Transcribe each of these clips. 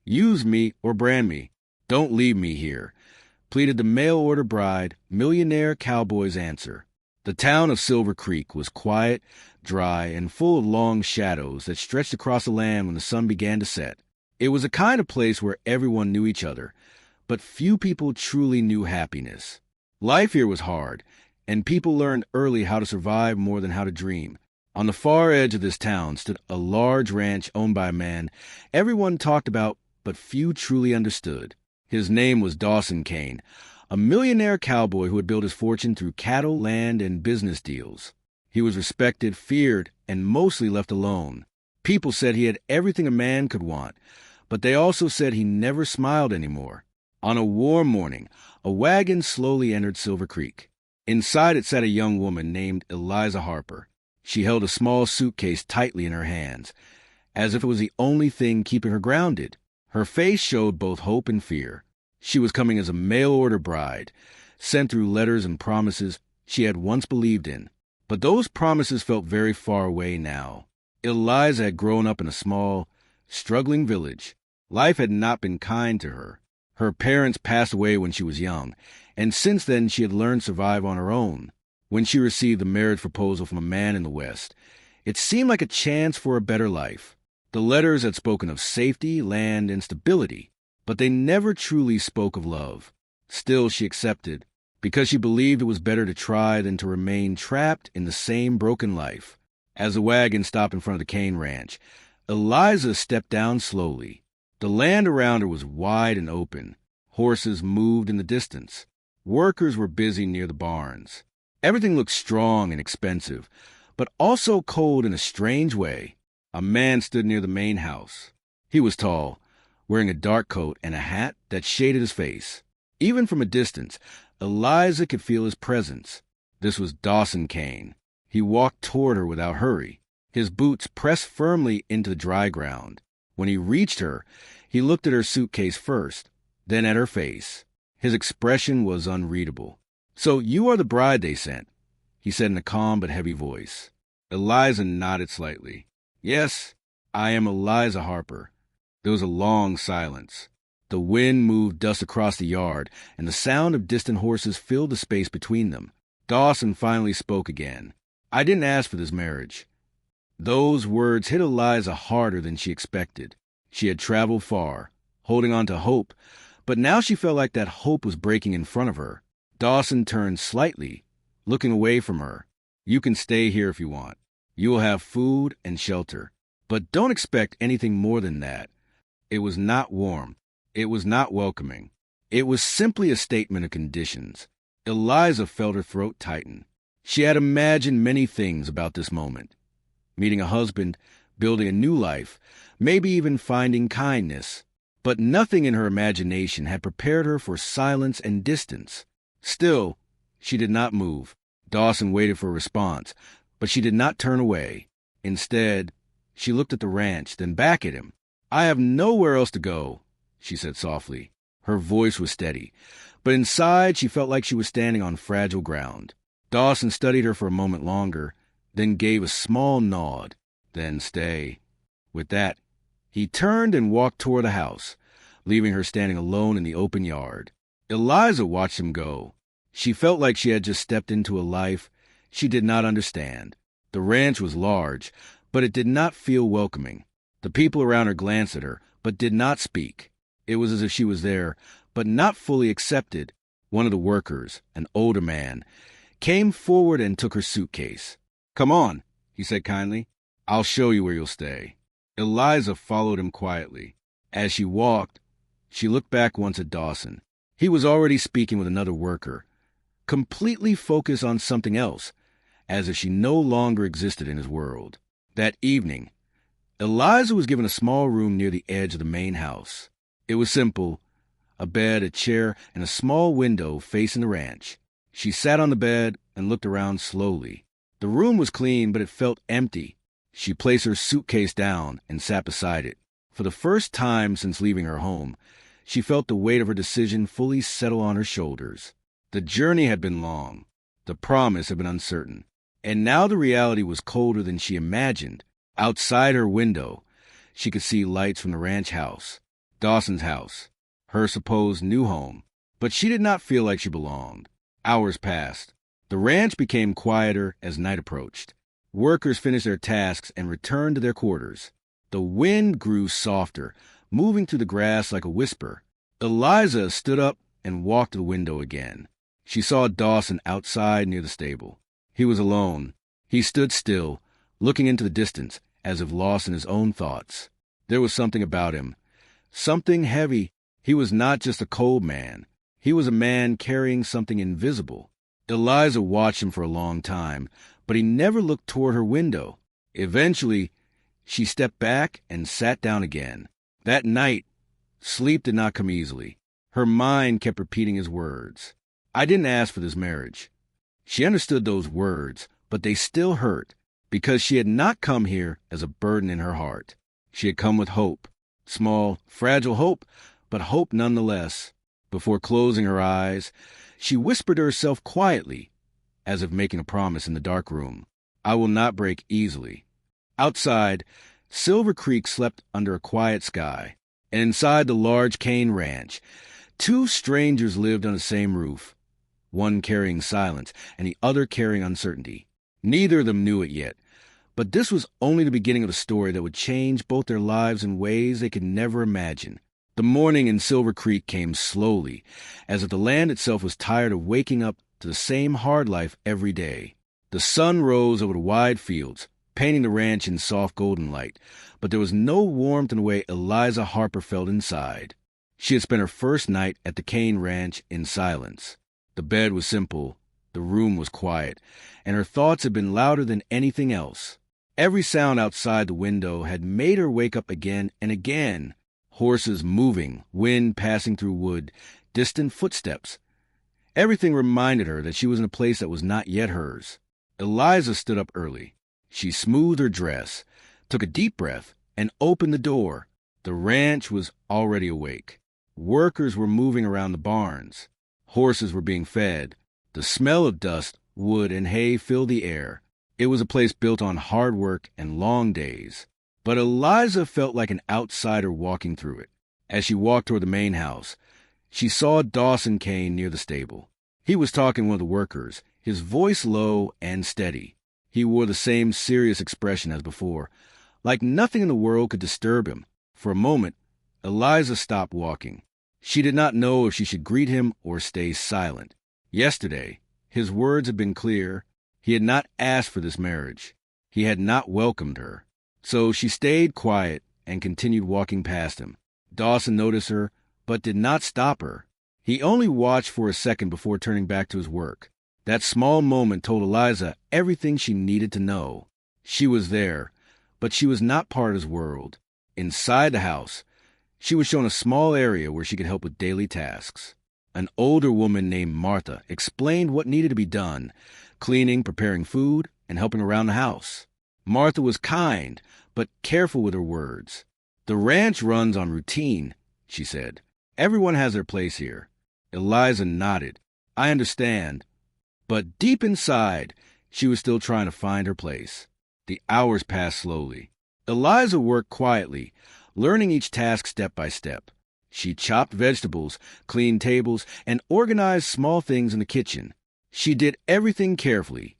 Use me or brand me. Don't leave me here, pleaded the mail-order bride, Millionaire Cowboy's answer. The town of Silver Creek was quiet, dry, and full of long shadows that stretched across the land when the sun began to set. It was a kind of place where everyone knew each other, but few people truly knew happiness. Life here was hard, and people learned early how to survive more than how to dream. On the far edge of this town stood a large ranch owned by a man everyone talked about, but few truly understood. His name was Dawson Kane, a millionaire cowboy who had built his fortune through cattle, land, and business deals. He was respected, feared, and mostly left alone. People said he had everything a man could want, but they also said he never smiled anymore. On a warm morning, a wagon slowly entered Silver Creek. Inside it sat a young woman named Eliza Harper. She held a small suitcase tightly in her hands, as if it was the only thing keeping her grounded. Her face showed both hope and fear. She was coming as a mail-order bride, sent through letters and promises she had once believed in. But those promises felt very far away now. Eliza had grown up in a small, struggling village. Life had not been kind to her. Her parents passed away when she was young, and since then she had learned to survive on her own. When she received the marriage proposal from a man in the West, it seemed like a chance for a better life. The letters had spoken of safety, land, and stability, but they never truly spoke of love. Still, she accepted, because she believed it was better to try than to remain trapped in the same broken life. As the wagon stopped in front of the Kane Ranch, Eliza stepped down slowly. The land around her was wide and open. Horses moved in the distance. Workers were busy near the barns. Everything looked strong and expensive, but also cold in a strange way. A man stood near the main house. He was tall, wearing a dark coat and a hat that shaded his face. Even from a distance, Eliza could feel his presence. This was Dawson Kane. He walked toward her without hurry. His boots pressed firmly into the dry ground. When he reached her, he looked at her suitcase first, then at her face. His expression was unreadable. "So you are the bride they sent," he said in a calm but heavy voice. Eliza nodded slightly. "Yes, I am Eliza Harper." There was a long silence. The wind moved dust across the yard, and the sound of distant horses filled the space between them. Dawson finally spoke again. "I didn't ask for this marriage." Those words hit Eliza harder than she expected. She had traveled far, holding on to hope, but now she felt like that hope was breaking in front of her. Dawson turned slightly, looking away from her. "You can stay here if you want. You will have food and shelter, but don't expect anything more than that." It was not warm. It was not welcoming. It was simply a statement of conditions. Eliza felt her throat tighten. She had imagined many things about this moment. Meeting a husband, building a new life, maybe even finding kindness. But nothing in her imagination had prepared her for silence and distance. Still, she did not move. Dawson waited for a response, but she did not turn away. Instead, she looked at the ranch, then back at him. "I have nowhere else to go," she said softly. Her voice was steady, but inside she felt like she was standing on fragile ground. Dawson studied her for a moment longer, then gave a small nod. "Then stay." With that, he turned and walked toward the house, leaving her standing alone in the open yard. Eliza watched him go. She felt like she had just stepped into a life she did not understand. The ranch was large, but it did not feel welcoming. The people around her glanced at her, but did not speak. It was as if she was there, but not fully accepted. One of the workers, an older man, came forward and took her suitcase. "Come on," he said kindly. "I'll show you where you'll stay." Eliza followed him quietly. As she walked, she looked back once at Dawson. He was already speaking with another worker, completely focused on something else, as if she no longer existed in his world. That evening, Eliza was given a small room near the edge of the main house. It was simple, a bed, a chair, and a small window facing the ranch. She sat on the bed and looked around slowly. The room was clean, but it felt empty. She placed her suitcase down and sat beside it. For the first time since leaving her home, she felt the weight of her decision fully settle on her shoulders. The journey had been long. The promise had been uncertain. And now the reality was colder than she imagined. Outside her window, she could see lights from the ranch house. Dawson's house, her supposed new home. But she did not feel like she belonged. Hours passed. The ranch became quieter as night approached. Workers finished their tasks and returned to their quarters. The wind grew softer, moving through the grass like a whisper. Eliza stood up and walked to the window again. She saw Dawson outside near the stable. He was alone. He stood still, looking into the distance, as if lost in his own thoughts. There was something about him, something heavy. He was not just a cold man. He was a man carrying something invisible. Eliza watched him for a long time, but he never looked toward her window. Eventually, she stepped back and sat down again. That night, sleep did not come easily. Her mind kept repeating his words. I didn't ask for this marriage. She understood those words, but they still hurt, because she had not come here as a burden in her heart. She had come with hope. Small, fragile hope, but hope nonetheless. Before closing her eyes, she whispered to herself quietly, as if making a promise in the dark room. I will not break easily. Outside, Silver Creek slept under a quiet sky, and inside the large cane ranch, two strangers lived on the same roof, one carrying silence and the other carrying uncertainty. Neither of them knew it yet, but this was only the beginning of a story that would change both their lives in ways they could never imagine. The morning in Silver Creek came slowly, as if the land itself was tired of waking up to the same hard life every day. The sun rose over the wide fields, painting the ranch in soft golden light, but there was no warmth in the way Eliza Harper felt inside. She had spent her first night at the Cane Ranch in silence. The bed was simple, the room was quiet, and her thoughts had been louder than anything else. Every sound outside the window had made her wake up again and again. Horses moving, wind passing through wood, distant footsteps. Everything reminded her that she was in a place that was not yet hers. Eliza stood up early. She smoothed her dress, took a deep breath, and opened the door. The ranch was already awake. Workers were moving around the barns. Horses were being fed. The smell of dust, wood, and hay filled the air. It was a place built on hard work and long days. But Eliza felt like an outsider walking through it. As she walked toward the main house, she saw Dawson Kane near the stable. He was talking to one of the workers, his voice low and steady. He wore the same serious expression as before, like nothing in the world could disturb him. For a moment, Eliza stopped walking. She did not know if she should greet him or stay silent. Yesterday, his words had been clear. He had not asked for this marriage. He had not welcomed her. So she stayed quiet and continued walking past him. Dawson noticed her, but did not stop her. He only watched for a second before turning back to his work. That small moment told Eliza everything she needed to know. She was there, but she was not part of his world. Inside the house, she was shown a small area where she could help with daily tasks. An older woman named Martha explained what needed to be done, cleaning, preparing food, and helping around the house. Martha was kind, but careful with her words. The ranch runs on routine, she said. Everyone has their place here. Eliza nodded. I understand. But deep inside, she was still trying to find her place. The hours passed slowly. Eliza worked quietly, learning each task step by step. She chopped vegetables, cleaned tables, and organized small things in the kitchen. She did everything carefully,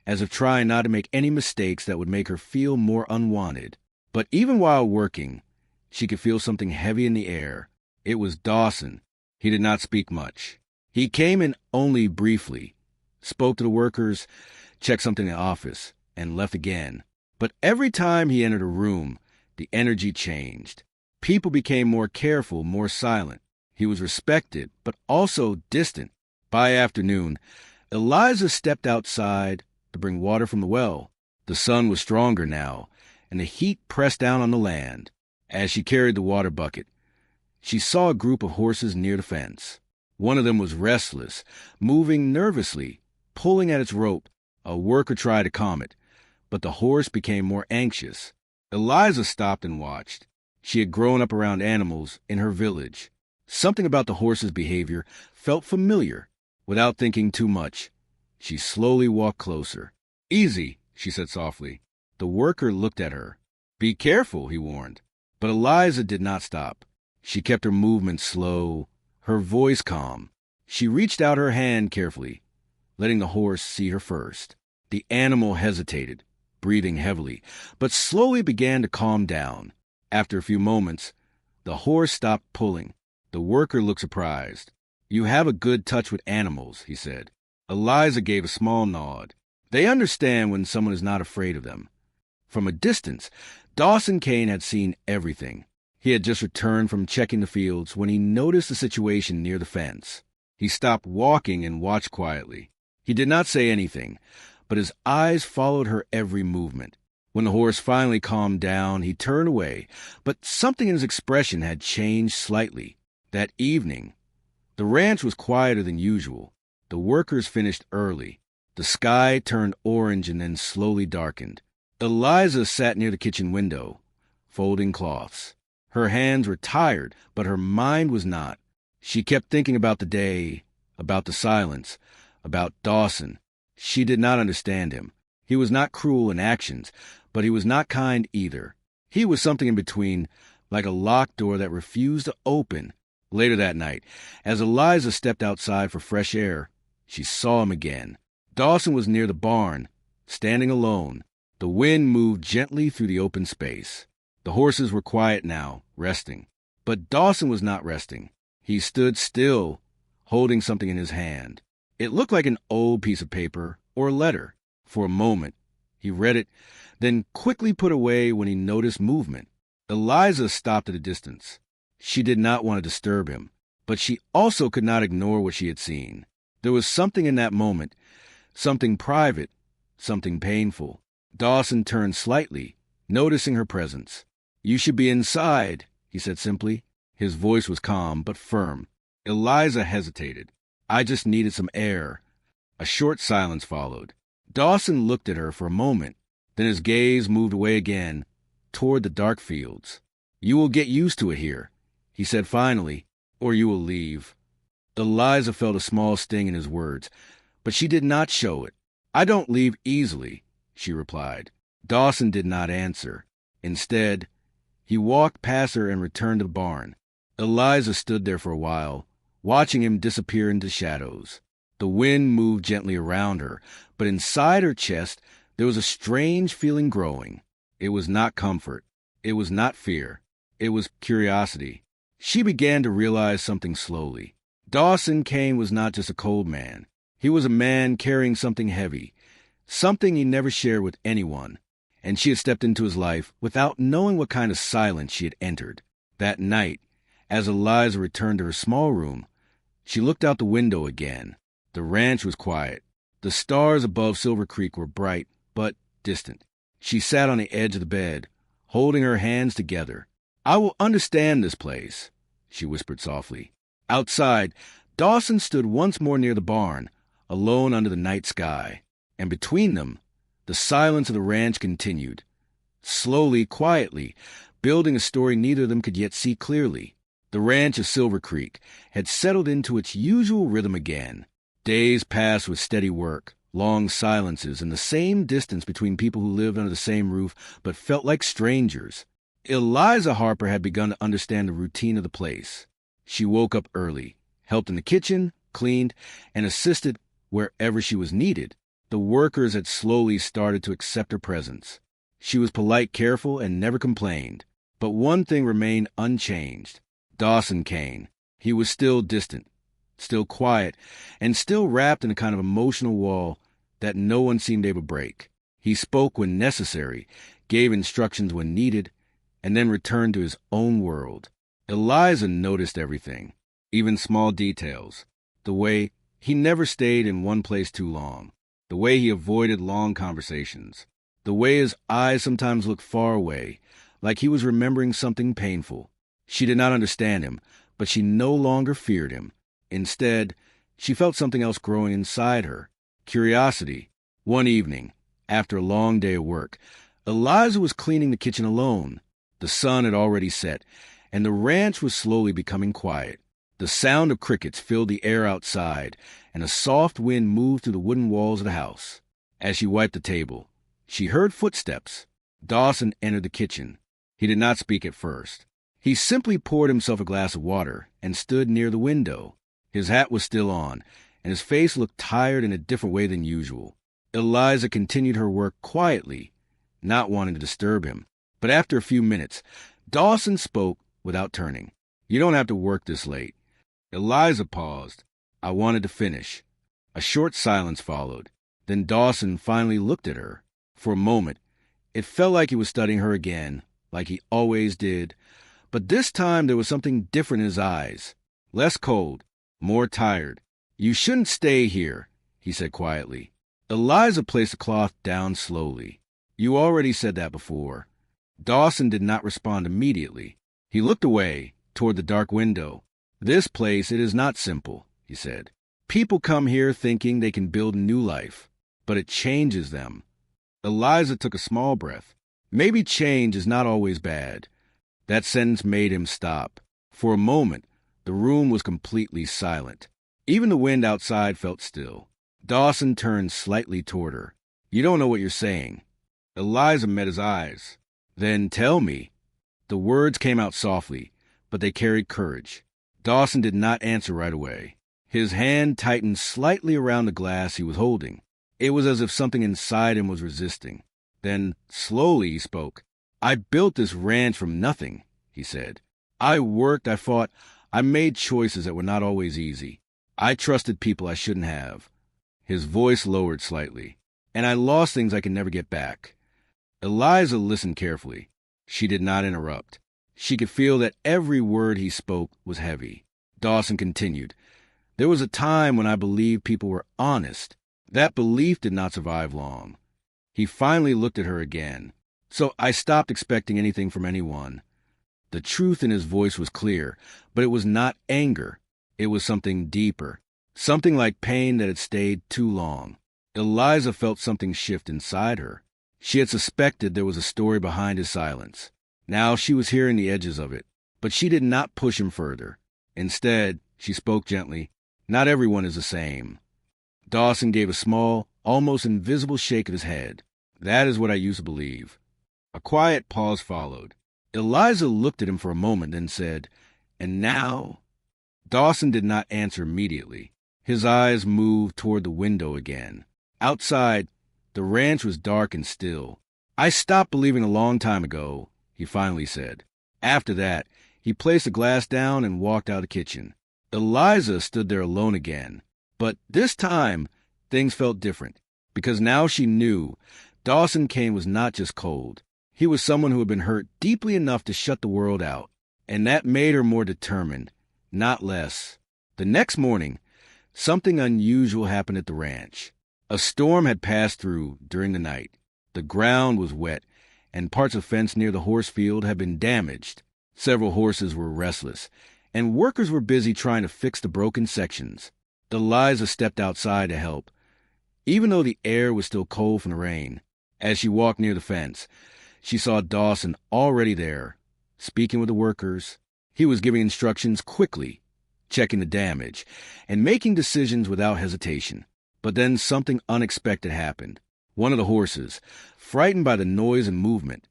as if trying not to make any mistakes that would make her feel more unwanted. But even while working, she could feel something heavy in the air. It was Dawson. He did not speak much. He came in only briefly, spoke to the workers, checked something in the office, and left again. But every time he entered a room, the energy changed. People became more careful, more silent. He was respected, but also distant. By afternoon, Eliza stepped outside to bring water from the well. The sun was stronger now, and the heat pressed down on the land. As she carried the water bucket, she saw a group of horses near the fence. One of them was restless, moving nervously, pulling at its rope. A worker tried to calm it, but the horse became more anxious. Eliza stopped and watched. She had grown up around animals in her village. Something about the horse's behavior felt familiar. Without thinking too much, she slowly walked closer. Easy, she said softly. The worker looked at her. Be careful, he warned. But Eliza did not stop. She kept her movements slow, her voice calm. She reached out her hand carefully, letting the horse see her first. The animal hesitated, breathing heavily, but slowly began to calm down. After a few moments, the horse stopped pulling. The worker looked surprised. "You have a good touch with animals," he said. Eliza gave a small nod. They understand when someone is not afraid of them. From a distance, Dawson Kane had seen everything. He had just returned from checking the fields when he noticed the situation near the fence. He stopped walking and watched quietly. He did not say anything, but his eyes followed her every movement. When the horse finally calmed down, he turned away, but something in his expression had changed slightly. That evening, the ranch was quieter than usual. The workers finished early. The sky turned orange and then slowly darkened. Eliza sat near the kitchen window, folding cloths. Her hands were tired, but her mind was not. She kept thinking about the day, about the silence, about Dawson. She did not understand him. He was not cruel in actions, but he was not kind either. He was something in between, like a locked door that refused to open. Later that night, as Eliza stepped outside for fresh air, she saw him again. Dawson was near the barn, standing alone. The wind moved gently through the open space. The horses were quiet now, resting. But Dawson was not resting. He stood still, holding something in his hand. It looked like an old piece of paper or a letter. For a moment, he read it, then quickly put away when he noticed movement. Eliza stopped at a distance. She did not want to disturb him, but she also could not ignore what she had seen. There was something in that moment, something private, something painful. Dawson turned slightly, noticing her presence. "You should be inside," he said simply. His voice was calm but firm. Eliza hesitated. "I just needed some air." A short silence followed. Dawson looked at her for a moment. Then his gaze moved away again, toward the dark fields. "You will get used to it here," he said finally, "or you will leave." Eliza felt a small sting in his words, but she did not show it. "I don't leave easily," she replied. Dawson did not answer. Instead, he walked past her and returned to the barn. Eliza stood there for a while, watching him disappear into shadows. The wind moved gently around her, but inside her chest there was a strange feeling growing. It was not comfort. It was not fear. It was curiosity. She began to realize something slowly. Dawson Kane was not just a cold man. He was a man carrying something heavy, something he never shared with anyone, and she had stepped into his life without knowing what kind of silence she had entered. That night, as Eliza returned to her small room, she looked out the window again. The ranch was quiet. The stars above Silver Creek were bright, but distant. She sat on the edge of the bed, holding her hands together. "I will understand this place," she whispered softly. Outside, Dawson stood once more near the barn, alone under the night sky. And between them, the silence of the ranch continued. Slowly, quietly, building a story neither of them could yet see clearly. The ranch of Silver Creek had settled into its usual rhythm again. Days passed with steady work, long silences, and the same distance between people who lived under the same roof but felt like strangers. Eliza Harper had begun to understand the routine of the place. She woke up early, helped in the kitchen, cleaned, and assisted wherever she was needed. The workers had slowly started to accept her presence. She was polite, careful, and never complained. But one thing remained unchanged. Dawson Kane. He was still distant, still quiet, and still wrapped in a kind of emotional wall that no one seemed able to break. He spoke when necessary, gave instructions when needed, and then returned to his own world. Eliza noticed everything, even small details. The way he never stayed in one place too long. The way he avoided long conversations. The way his eyes sometimes looked far away, like he was remembering something painful. She did not understand him, but she no longer feared him. Instead, she felt something else growing inside her. Curiosity. One evening, after a long day of work, Eliza was cleaning the kitchen alone. The sun had already set, and the ranch was slowly becoming quiet. The sound of crickets filled the air outside, and a soft wind moved through the wooden walls of the house. As she wiped the table, she heard footsteps. Dawson entered the kitchen. He did not speak at first. He simply poured himself a glass of water and stood near the window. His hat was still on, and his face looked tired in a different way than usual. Eliza continued her work quietly, not wanting to disturb him. But after a few minutes, Dawson spoke without turning. "You don't have to work this late." Eliza paused. "I wanted to finish." A short silence followed. Then Dawson finally looked at her. For a moment, it felt like he was studying her again, like he always did. But this time there was something different in his eyes. Less cold, more tired. "You shouldn't stay here," he said quietly. Eliza placed the cloth down slowly. "You already said that before." Dawson did not respond immediately. He looked away, toward the dark window. "This place, it is not simple," he said. "People come here thinking they can build a new life, but it changes them." Eliza took a small breath. Maybe change is not always bad. That sentence made him stop. For a moment, the room was completely silent. Even the wind outside felt still. Dawson turned slightly toward her. "You don't know what you're saying." Eliza met his eyes. "Then tell me." The words came out softly, but they carried courage. Dawson did not answer right away. His hand tightened slightly around the glass he was holding. It was as if something inside him was resisting. Then, slowly, he spoke. "I built this ranch from nothing," he said. "I worked, I fought, I made choices that were not always easy. I trusted people I shouldn't have." His voice lowered slightly. "And I lost things I could never get back." Eliza listened carefully. She did not interrupt. She could feel that every word he spoke was heavy. Dawson continued. "There was a time when I believed people were honest. That belief did not survive long." He finally looked at her again. "So I stopped expecting anything from anyone." The truth in his voice was clear, but it was not anger. It was something deeper, something like pain that had stayed too long. Eliza felt something shift inside her. She had suspected there was a story behind his silence. Now she was hearing the edges of it, but she did not push him further. Instead, she spoke gently. "Not everyone is the same." Dawson gave a small, almost invisible shake of his head. "That is what I used to believe." A quiet pause followed. Eliza looked at him for a moment, then said, "And now?" Dawson did not answer immediately. His eyes moved toward the window again. Outside, the ranch was dark and still. "I stopped believing a long time ago," he finally said. After that, he placed the glass down and walked out of the kitchen. Eliza stood there alone again. But this time, things felt different, because now she knew Dawson Kane was not just cold. He was someone who had been hurt deeply enough to shut the world out, and that made her more determined, not less. The next morning, something unusual happened at the ranch. A storm had passed through during the night. The ground was wet, and parts of fence near the horse field had been damaged. Several horses were restless, and workers were busy trying to fix the broken sections. Eliza stepped outside to help, even though the air was still cold from the rain. As she walked near the fence, she saw Dawson already there, speaking with the workers. He was giving instructions quickly, checking the damage, and making decisions without hesitation. But then something unexpected happened. One of the horses, frightened by the noise and movement,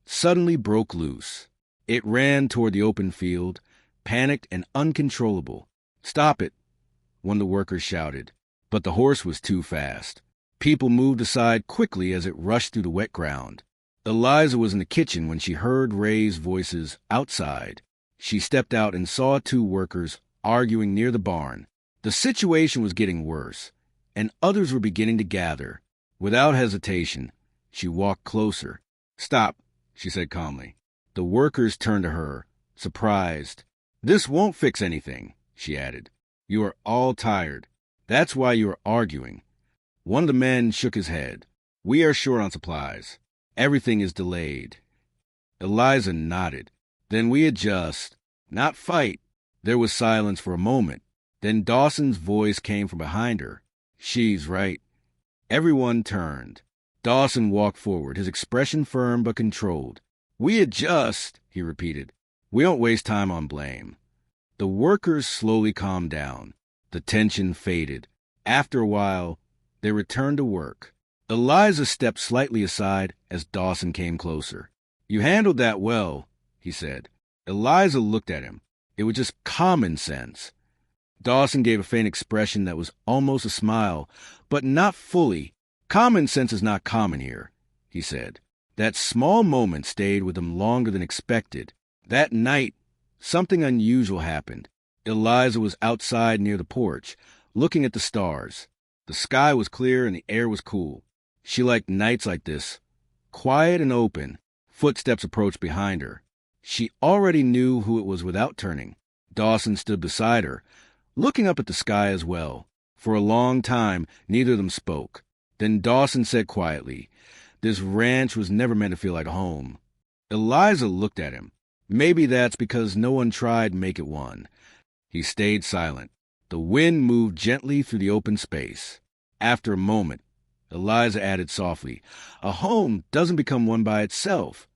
suddenly broke loose. It ran toward the open field, panicked and uncontrollable. "Stop it," one of the workers shouted. But the horse was too fast. People moved aside quickly as it rushed through the wet ground. Eliza was in the kitchen when she heard Ray's voices outside. She stepped out and saw two workers arguing near the barn. The situation was getting worse, and others were beginning to gather. Without hesitation, she walked closer. "Stop," she said calmly. The workers turned to her, surprised. "This won't fix anything," she added. "You are all tired. That's why you are arguing." One of the men shook his head. "We are short on supplies. Everything is delayed." Eliza nodded. "Then we adjust, not fight." There was silence for a moment. Then Dawson's voice came from behind her. "She's right." Everyone turned. Dawson walked forward, his expression firm but controlled. "We adjust," he repeated. "We don't waste time on blame." The workers slowly calmed down. The tension faded. After a while, they returned to work. Eliza stepped slightly aside as Dawson came closer. "You handled that well," he said. Eliza looked at him. It was just common sense. Dawson gave a faint expression that was almost a smile, but not fully. Common sense is not common here, he said. That small moment stayed with him longer than expected. That night, something unusual happened. Eliza was outside near the porch, looking at the stars. The sky was clear and the air was cool. She liked nights like this, quiet and open. Footsteps approached behind her. She already knew who it was without turning. Dawson stood beside her, looking up at the sky as well. For a long time, neither of them spoke. Then Dawson said quietly, "This ranch was never meant to feel like home." Eliza looked at him. Maybe that's because no one tried to make it one. He stayed silent. The wind moved gently through the open space. After a moment, Eliza added softly, "A home doesn't become one by itself."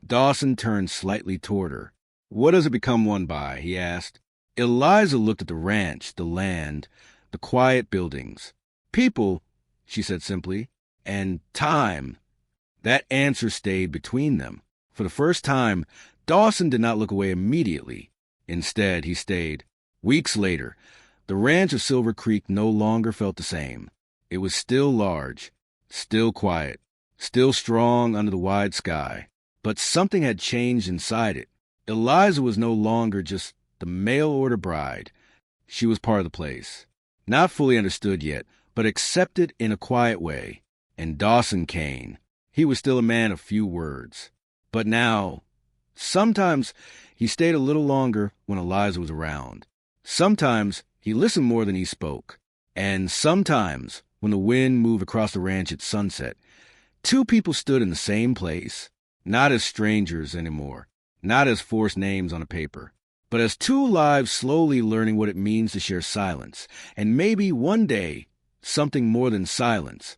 Dawson turned slightly toward her. "What does it become one by?" he asked. Eliza looked at the ranch, the land, the quiet buildings. "People," she said simply, "and time." That answer stayed between them. For the first time, Dawson did not look away immediately. Instead, he stayed. Weeks later, the ranch of Silver Creek no longer felt the same. It was still large, still quiet, still strong under the wide sky. But something had changed inside it. Eliza was no longer just the mail-order bride. She was part of the place. Not fully understood yet, but accepted in a quiet way. And Dawson Kane, he was still a man of few words. But now, sometimes he stayed a little longer when Eliza was around. Sometimes he listened more than he spoke. And sometimes, when the wind moved across the ranch at sunset, two people stood in the same place, not as strangers anymore, not as forced names on a paper, but as two lives slowly learning what it means to share silence, and maybe one day, something more than silence,